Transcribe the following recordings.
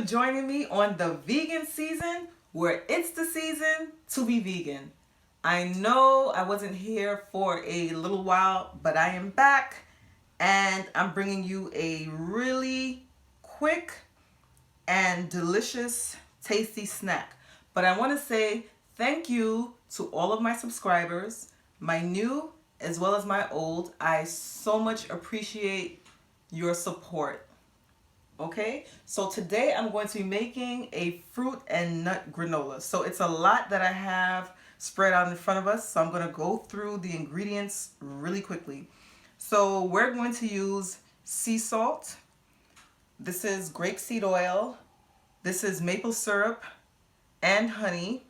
joining me on the vegan season, where it's the season to be vegan. I know I wasn't here for a little while, but I am back and I'm bringing you a really quick and delicious, tasty snack. But I want to say thank you to all of my subscribers, my new as well as my old. I so much appreciate your support. Okay, so today I'm going to be making a fruit and nut granola. So it's a lot that I have spread out in front of us. So I'm going to go through the ingredients really quickly. So we're going to use sea salt. This is grapeseed oil. This is maple syrup and honey.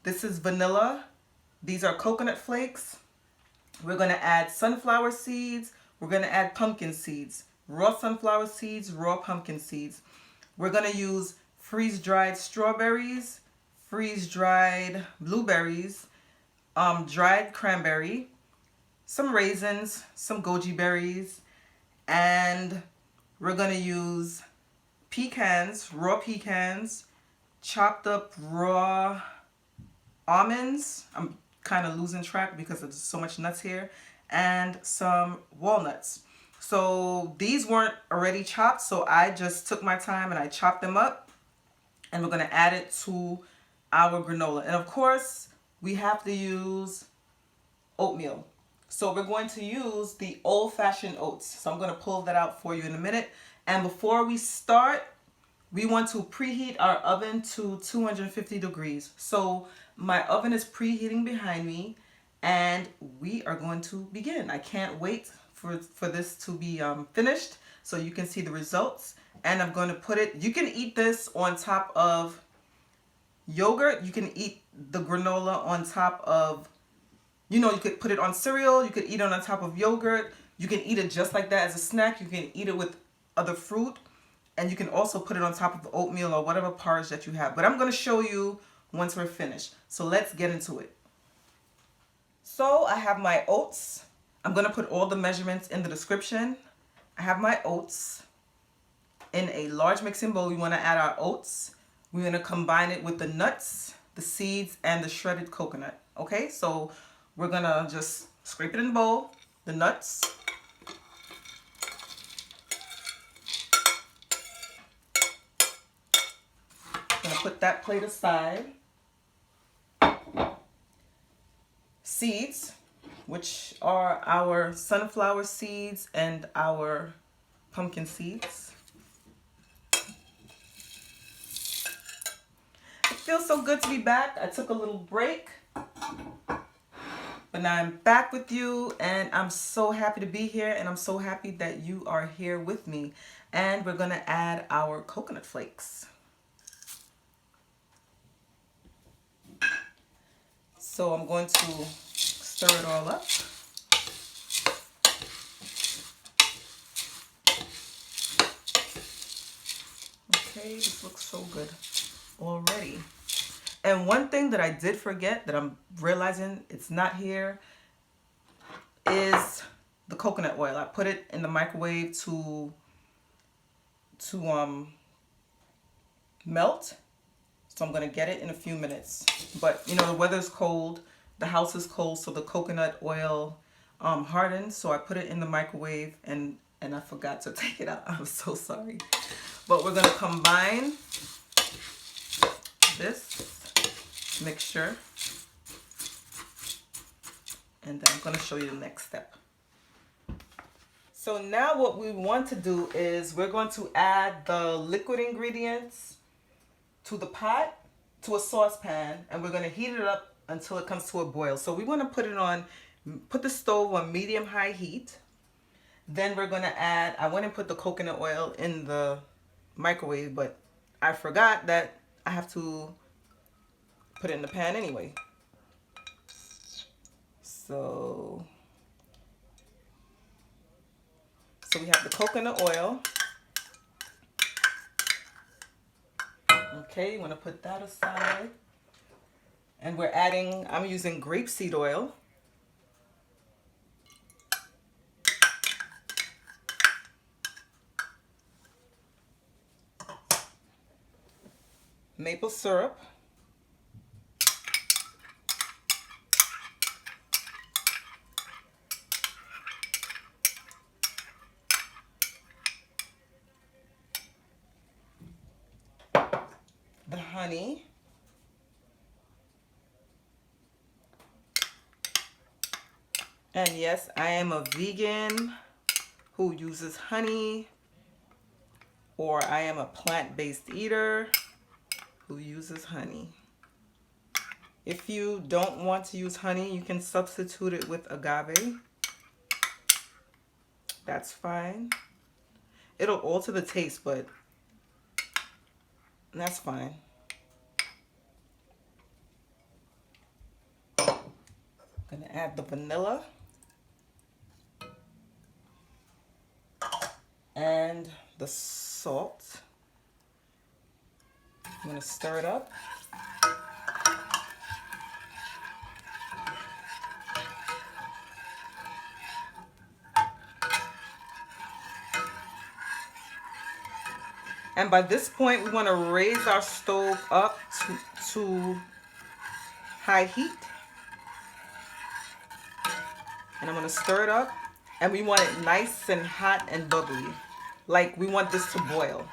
This is vanilla. These are coconut flakes. We're going to add sunflower seeds. We're going to add pumpkin seeds. Raw sunflower seeds, raw pumpkin seeds. We're going to use freeze-dried strawberries, freeze-dried blueberries, dried cranberry, some raisins, some goji berries, and we're going to use pecans, raw pecans, chopped up raw almonds. I'm kind of losing track because there's so much nuts here, and some walnuts. So these weren't already chopped, so I just took my time and I chopped them up, and we're going to add it to our granola. And of course, we have to use oatmeal. So we're going to use the old-fashioned oats. So I'm going to pull that out for you in a minute. And before we start, we want to preheat our oven to 250 degrees. So my oven is preheating behind me, and we are going to begin. I can't wait for this to be finished so you can see the results. And I'm going to put it, you can eat this on top of yogurt. You can eat the granola on top of, you could put it on cereal. You could eat it on top of yogurt. You can eat it just like that as a snack. You can eat it with other fruit. And you can also put it on top of oatmeal or whatever porridge that you have. But I'm going to show you once we're finished. So let's get into it. So I have my oats. I'm going to put all the measurements in the description. I have my oats. In a large mixing bowl, we want to add our oats. We're going to combine it with the nuts, the seeds, and the shredded coconut. Okay, so we're going to just scrape it in the bowl, the nuts. I'm going to put that plate aside. Seeds, which are our sunflower seeds and our pumpkin seeds. It feels so good to be back. I took a little break, but now I'm back with you, and I'm so happy to be here, and I'm so happy that you are here with me. And we're going to add our coconut flakes. So I'm going to stir it all up. Okay, this looks so good already. And one thing that I did forget that I'm realizing it's not here is the coconut oil. I put it in the microwave to melt. So I'm going to get it in a few minutes. But, the weather's cold. The house is cold, so the coconut oil hardened. So I put it in the microwave, and I forgot to take it out. I'm so sorry. But we're going to combine this mixture. And then I'm going to show you the next step. So now what we want to do is we're going to add the liquid ingredients to the pot, to a saucepan, and we're going to heat it up until it comes to a boil. So we want to put the stove on medium-high heat. Then we're going to add, I went and put the coconut oil in the microwave, but I forgot that I have to put it in the pan anyway. So we have the coconut oil. Okay, you want to put that aside. And I'm using grapeseed oil. maple syrup, the honey, and yes, I am a vegan who uses honey, or I am a plant-based eater who uses honey. If you don't want to use honey, you can substitute it with agave. That's fine. It'll alter the taste, but that's fine. I'm gonna add the vanilla and the salt. I'm gonna stir it up. And by this point, we want to raise our stove up to high heat. And I'm going to stir it up. And we want it nice and hot and bubbly. Like we want this to boil.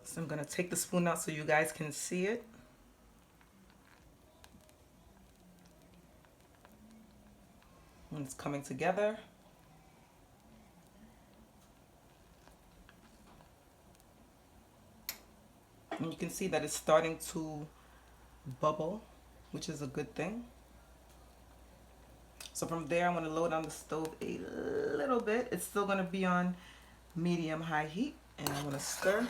So I'm going to take the spoon out so you guys can see it. And it's coming together. And you can see that it's starting to bubble, which is a good thing. So from there, I'm going to lower down the stove a little bit. It's still going to be on medium-high heat. And I'm going to stir.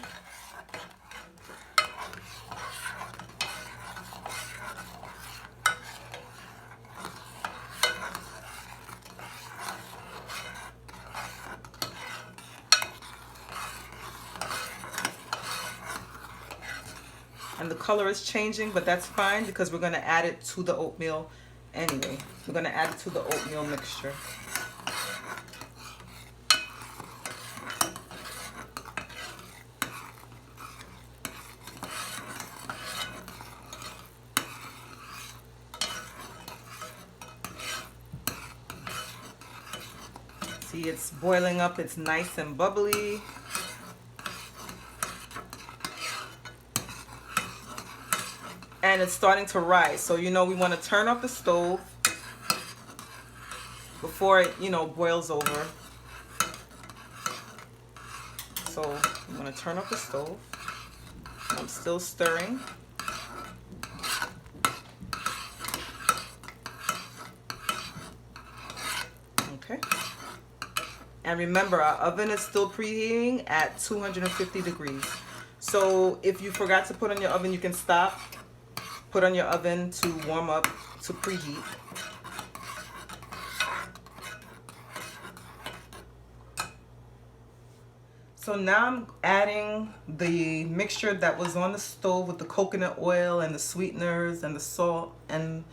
And the color is changing, but that's fine because we're going to add it to the oatmeal anyway. We're going to add it to the oatmeal mixture. See, it's boiling up. It's nice and bubbly. And it's starting to rise. So, you know, we want to turn off the stove before it, you know, boils over. So I'm going to turn off the stove. I'm still stirring. Okay. And remember, our oven is still preheating at 250 degrees. So if you forgot to put on your oven, you can stop. Put on your oven to warm up, to preheat. So now I'm adding the mixture that was on the stove with the coconut oil and the sweeteners and the salt and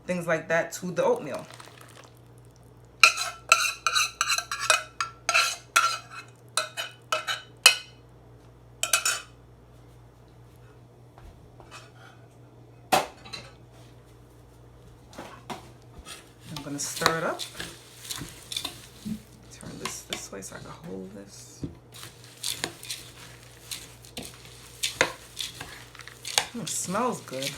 things like that to the oatmeal. I'm going to stir it up. Turn this way so I can hold this. It smells good.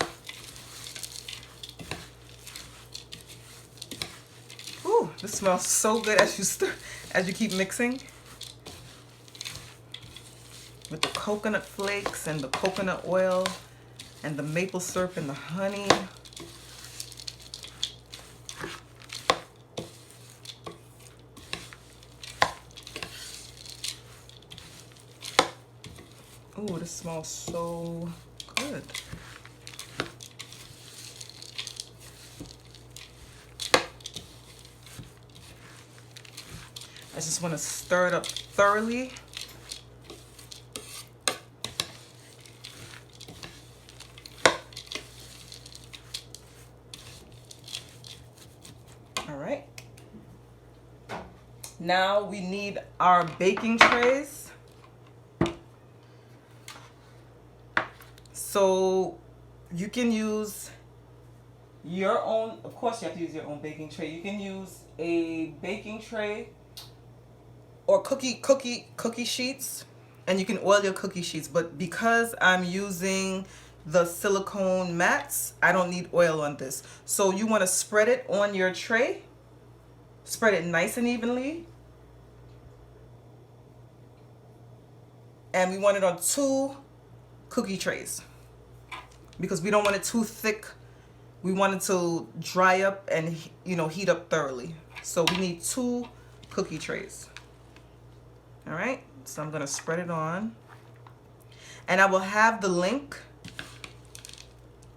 Ooh, this smells so good as you stir, as you keep mixing. With the coconut flakes and the coconut oil and the maple syrup and the honey. Ooh, this smells so good. I just want to stir it up thoroughly. All right. Now we need our baking trays. So you can use your own, of course you have to use your own baking tray. You can use a baking tray or cookie sheets, and you can oil your cookie sheets, but because I'm using the silicone mats, I don't need oil on this. So you want to spread it on your tray, spread it nice and evenly, and we want it on 2 cookie trays because we don't want it too thick. We want it to dry up and, you know, heat up thoroughly. So we need 2 cookie trays. All right, so I'm gonna spread it on, and I will have the link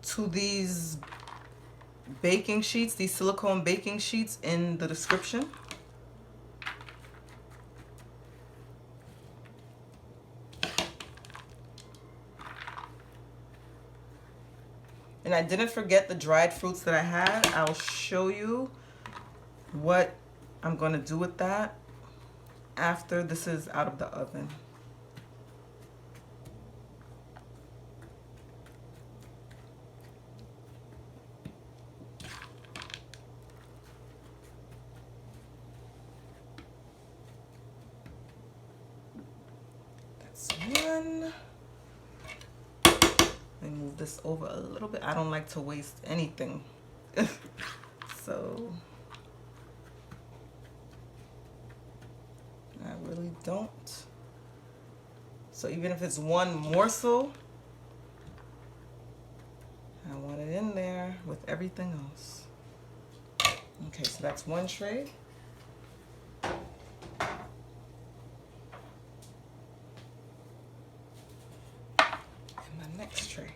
to these baking sheets, these silicone baking sheets, in the description. And I didn't forget the dried fruits that I had. I'll show you what I'm gonna do with that after this is out of the oven. That's one. Let me move this over a little bit. I don't like to waste anything. So I really don't. So even if it's one morsel, I want it in there with everything else. Okay, so that's one tray. And my next tray.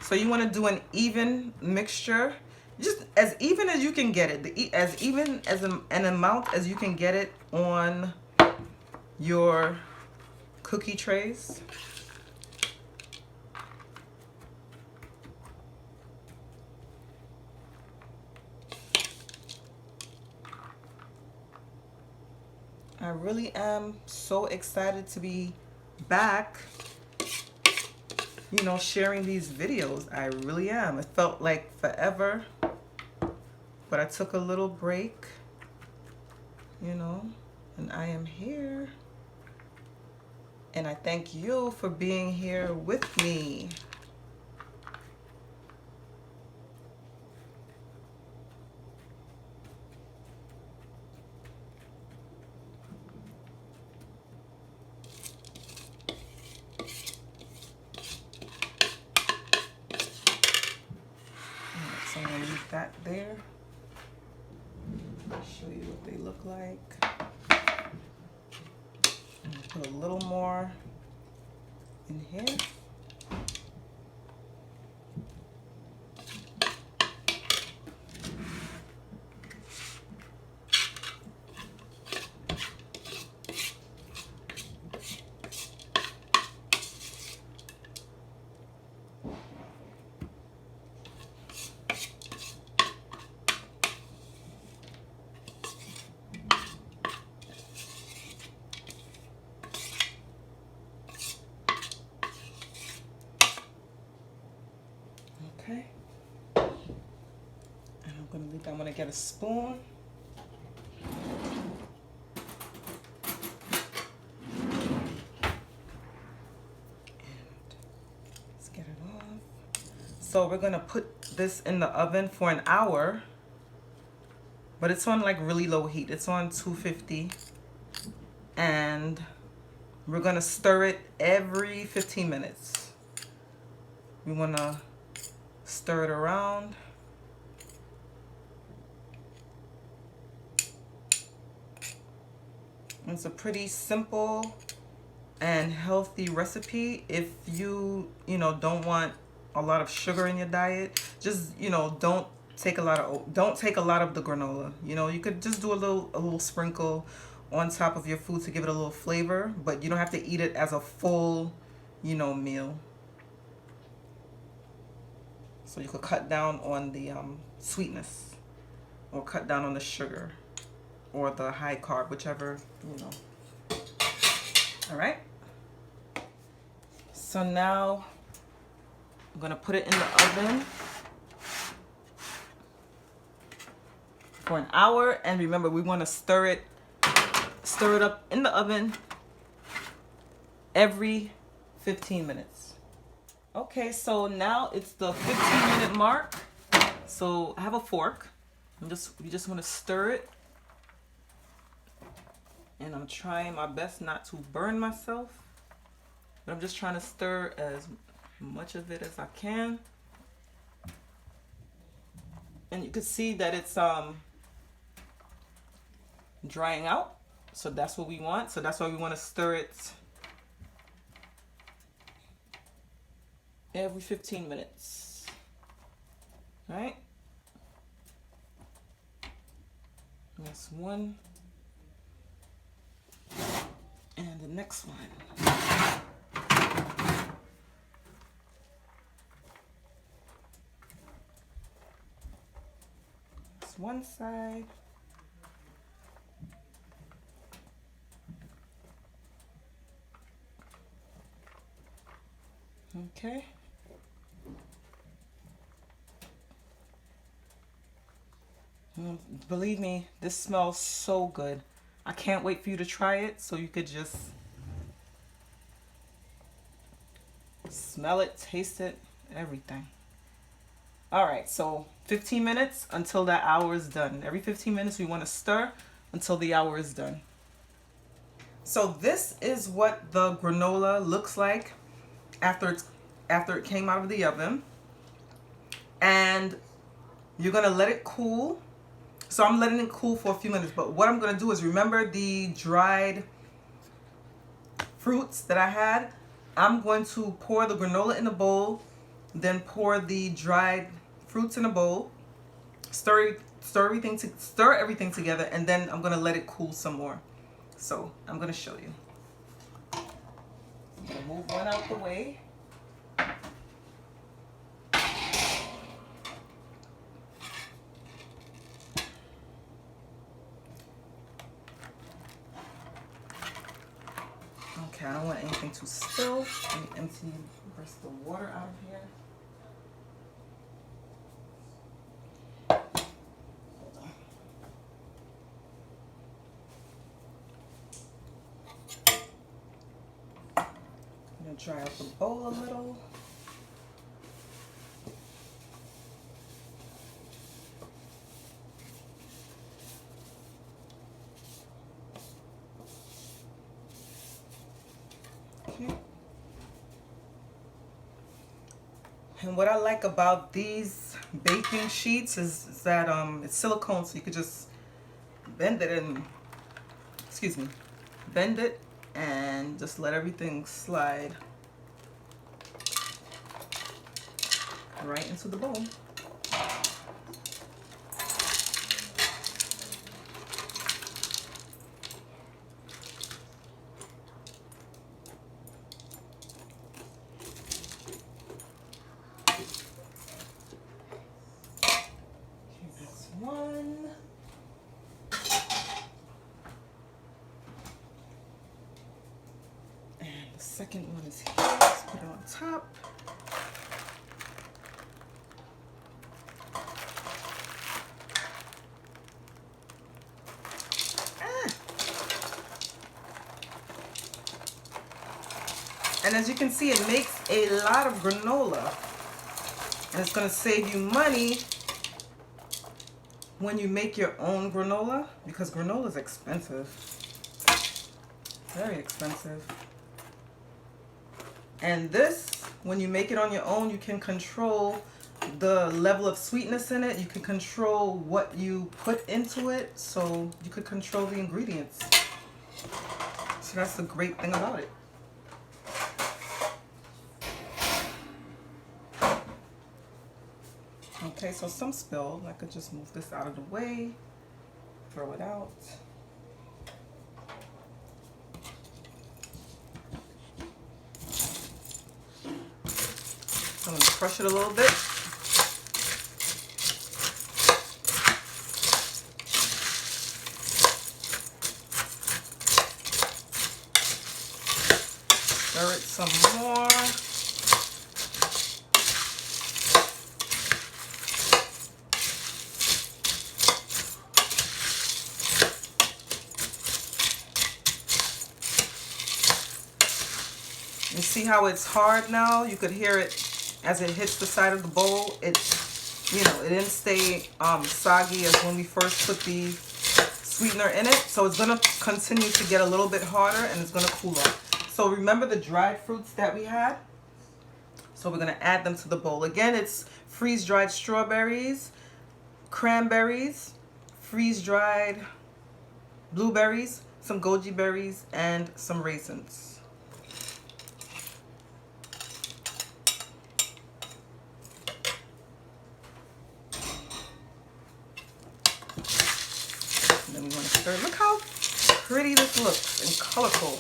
So you want to do an even mixture, just as even as you can get it, as even as an amount as you can get it on your cookie trays. I really am so excited to be back, you know, sharing these videos. I really am. It felt like forever, but I took a little break, you know, and I am here. And I thank you for being here with me. So I'm going to leave that there. I'll show you what they look like. I'm going to put a little more in here. Okay, and I'm gonna get a spoon. And let's get it off. So we're gonna put this in the oven for an hour, but it's on like really low heat. It's on 250, and we're gonna stir it every 15 minutes. We wanna stir it around. It's a pretty simple and healthy recipe if you don't want a lot of sugar in your diet, just, you know, don't take a lot of the granola. You know, you could just do a little sprinkle on top of your food to give it a little flavor, but you don't have to eat it as a full, you know, meal. So you could cut down on the sweetness, or cut down on the sugar, or the high carb, whichever, you know. All right. So now I'm gonna put it in the oven for an hour, and remember, we want to stir it up in the oven every 15 minutes. Okay, so now it's the 15-minute mark. So I have a fork. You just want to stir it, and I'm trying my best not to burn myself, but I'm just trying to stir as much of it as I can. And you can see that it's drying out, so that's what we want. So that's why we want to stir it every 15 minutes. All right, that's one, and the next one. That's one side. Okay. Believe me, this smells so good. I can't wait for you to try it so you could just smell it, taste it, everything. All right, so 15 minutes until that hour is done. Every 15 minutes we want to stir until the hour is done. So this is what the granola looks like after it came out of the oven. And you're gonna let it cool. So I'm letting it cool for a few minutes, but what I'm gonna do is, remember the dried fruits that I had? I'm going to pour the granola in a bowl, then pour the dried fruits in a bowl, stir everything together, and then I'm gonna let it cool some more. So I'm gonna show you. I'm gonna move one out the way. Okay, I don't want anything to spill. Let me empty the rest of the water out of here. Hold on. I'm gonna dry out the bowl a little. And what I like about these baking sheets is that it's silicone, so you could just bend it and just let everything slide right into the bowl. One. And the second one is here. Let's put it on top. And as you can see, it makes a lot of granola. And it's going to save you money when you make your own granola, because granola is expensive. Very expensive. And this, when you make it on your own, you can control the level of sweetness in it. You can control what you put into it, so you could control the ingredients. So that's the great thing about it. Okay, so some spilled. I could just move this out of the way, throw it out. I'm going to crush it a little bit. Stir it some more. You see how it's hard now? You could hear it as it hits the side of the bowl. It didn't stay soggy as when we first put the sweetener in it. So it's gonna continue to get a little bit harder and it's gonna cool off. So remember the dried fruits that we had? So we're gonna add them to the bowl. Again, it's freeze-dried strawberries, cranberries, freeze-dried blueberries, some goji berries, and some raisins. And then we want to stir. Look how pretty this looks and colorful.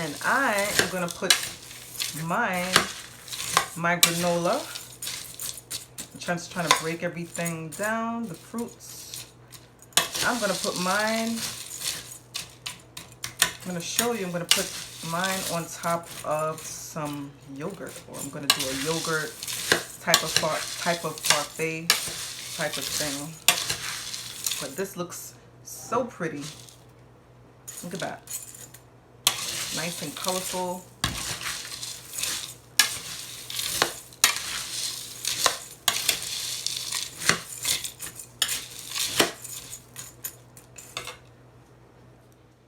And I am going to put my granola. I'm trying to break everything down, the fruits. I'm going to put mine, I'm going to show you, I'm going to put mine on top of some yogurt, or I'm going to do a yogurt type of parfait type of thing. But this looks so pretty. Look at that. Nice and colorful.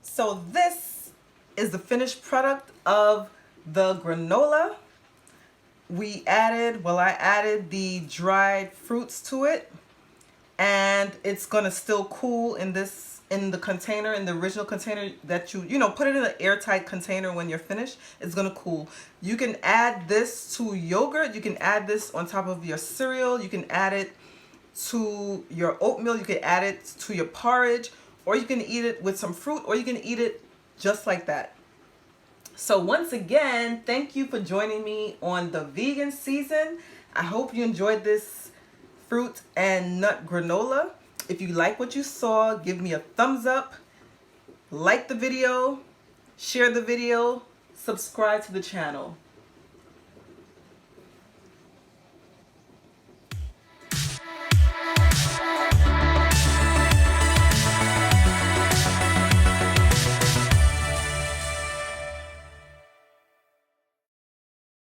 So this is the finished product of the granola. I added the dried fruits to it, and it's gonna still cool in the container, in the original container that you put it in an airtight container. When you're finished, it's gonna cool. You can add this to yogurt, you can add this on top of your cereal, you can add it to your oatmeal, you can add it to your porridge, or you can eat it with some fruit, or you can eat it just like that. So once again, thank you for joining me on the vegan season. I hope you enjoyed this fruit and nut granola. If you like what you saw, give me a thumbs up, like the video, share the video, subscribe to the channel.